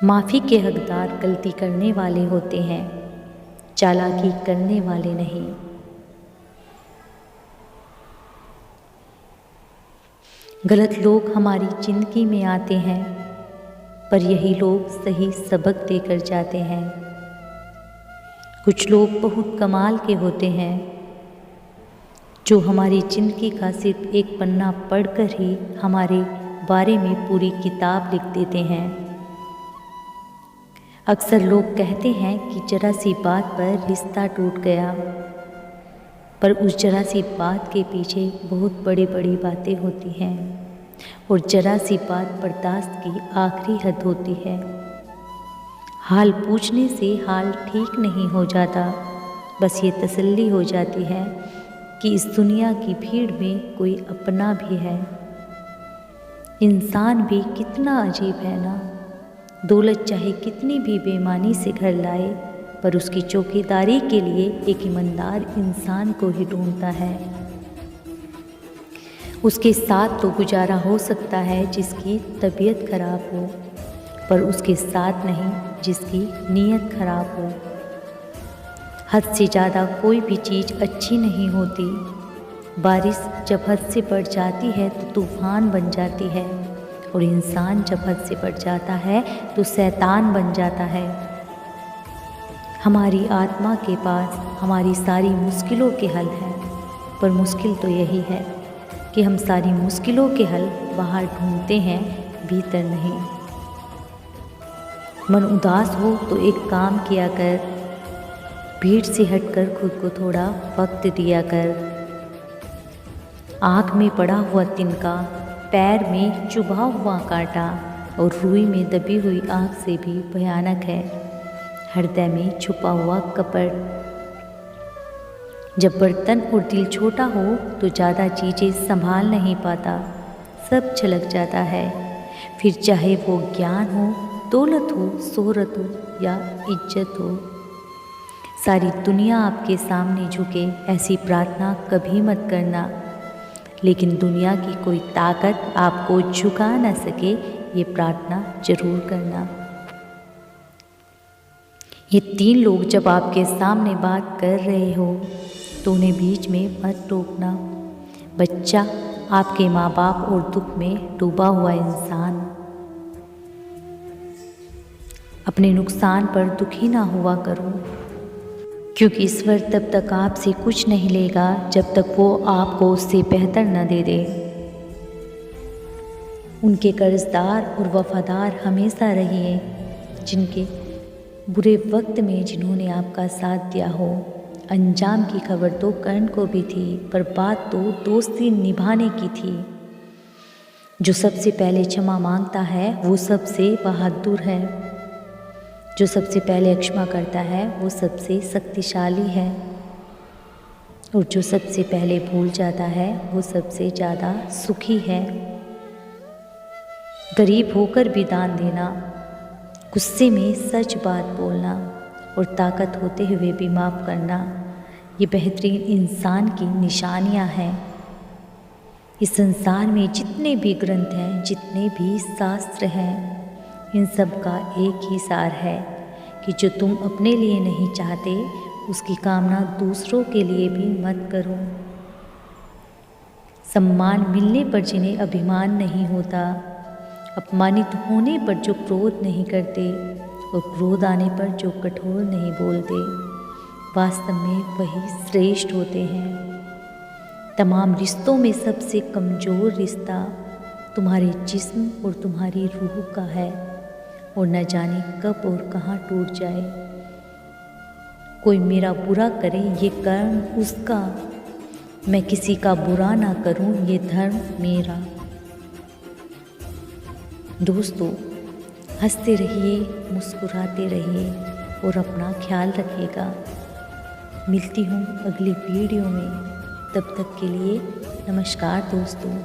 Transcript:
माफ़ी के हकदार गलती करने वाले होते हैं, चालाकी करने वाले नहीं। गलत लोग हमारी ज़िंदगी में आते हैं, पर यही लोग सही सबक देकर जाते हैं। कुछ लोग बहुत कमाल के होते हैं, जो हमारी ज़िंदगी का सिर्फ एक पन्ना पढ़कर ही हमारे बारे में पूरी किताब लिख देते हैं। अक्सर लोग कहते हैं कि जरा सी बात पर रिश्ता टूट गया, पर उस जरा सी बात के पीछे बहुत बड़ी बड़ी बातें होती हैं और जरा सी बात बर्दाश्त की आखिरी हद होती है। हाल पूछने से हाल ठीक नहीं हो जाता, बस ये तसल्ली हो जाती है कि इस दुनिया की भीड़ में कोई अपना भी है। इंसान भी कितना अजीब है ना। दौलत चाहे कितनी भी बेईमानी से घर लाए, पर उसकी चौकीदारी के लिए एक ईमानदार इंसान को ही ढूंढता है। उसके साथ तो गुजारा हो सकता है जिसकी तबीयत खराब हो, पर उसके साथ नहीं जिसकी नीयत खराब हो। हद से ज़्यादा कोई भी चीज़ अच्छी नहीं होती। बारिश जब हद से बढ़ जाती है तो तूफ़ान बन जाती है, और इंसान जब हद से बढ़ जाता है तो शैतान बन जाता है। हमारी आत्मा के पास हमारी सारी मुश्किलों के हल हैं, पर मुश्किल तो यही है कि हम सारी मुश्किलों के हल बाहर ढूंढते हैं, भीतर नहीं। मन उदास हो तो एक काम किया कर, भीड़ से हटकर खुद को थोड़ा वक्त दिया कर। आँख में पड़ा हुआ तिनका, पैर में चुभा हुआ कांटा और रुई में दबी हुई आग से भी भयानक है हृदय में छुपा हुआ कपट। जब बर्तन और दिल छोटा हो तो ज़्यादा चीज़ें संभाल नहीं पाता, सब छलक जाता है। फिर चाहे वो ज्ञान हो, दौलत हो, शोहरत हो या इज्जत हो। सारी दुनिया आपके सामने झुके, ऐसी प्रार्थना कभी मत करना। लेकिन दुनिया की कोई ताकत आपको झुका न सके, ये प्रार्थना जरूर करना। ये 3 लोग जब आपके सामने बात कर रहे हो तो उन्हें बीच में मत टोकना। बच्चा, आपके माँ बाप और दुख में डूबा हुआ इंसान। अपने नुकसान पर दुखी ना हुआ करो, क्योंकि ईश्वर तब तक आपसे कुछ नहीं लेगा जब तक वो आपको उससे बेहतर न दे दे। उनके कर्जदार और वफादार हमेशा रहिए, जिनके बुरे वक्त में जिन्होंने आपका साथ दिया हो। अंजाम की खबर तो कर्ण को भी थी, पर बात तो दोस्ती निभाने की थी। जो सबसे पहले क्षमा मांगता है वो सबसे बहादुर है। जो सबसे पहले क्षमा करता है वो सबसे शक्तिशाली है, और जो सबसे पहले भूल जाता है वो सबसे ज़्यादा सुखी है। गरीब होकर भी दान देना, गुस्से में सच बात बोलना और ताकत होते हुए भी माफ़ करना, ये बेहतरीन इंसान की निशानियां हैं। इस संसार में जितने भी ग्रंथ हैं, जितने भी शास्त्र हैं, इन सब का एक ही सार है कि जो तुम अपने लिए नहीं चाहते उसकी कामना दूसरों के लिए भी मत करो। सम्मान मिलने पर जिन्हें अभिमान नहीं होता, अपमानित होने पर जो क्रोध नहीं करते और क्रोध आने पर जो कठोर नहीं बोलते, वास्तव में वही श्रेष्ठ होते हैं। तमाम रिश्तों में सबसे कमज़ोर रिश्ता तुम्हारे जिस्म और तुम्हारी रूह का है, और न जाने कब और कहाँ टूट जाए। कोई मेरा बुरा करे ये कर्म उसका, मैं किसी का बुरा ना करूं ये धर्म मेरा। दोस्तों, हंसते रहिए, मुस्कुराते रहिए और अपना ख्याल रखिएगा। मिलती हूँ अगली वीडियो में, तब तक के लिए नमस्कार दोस्तों।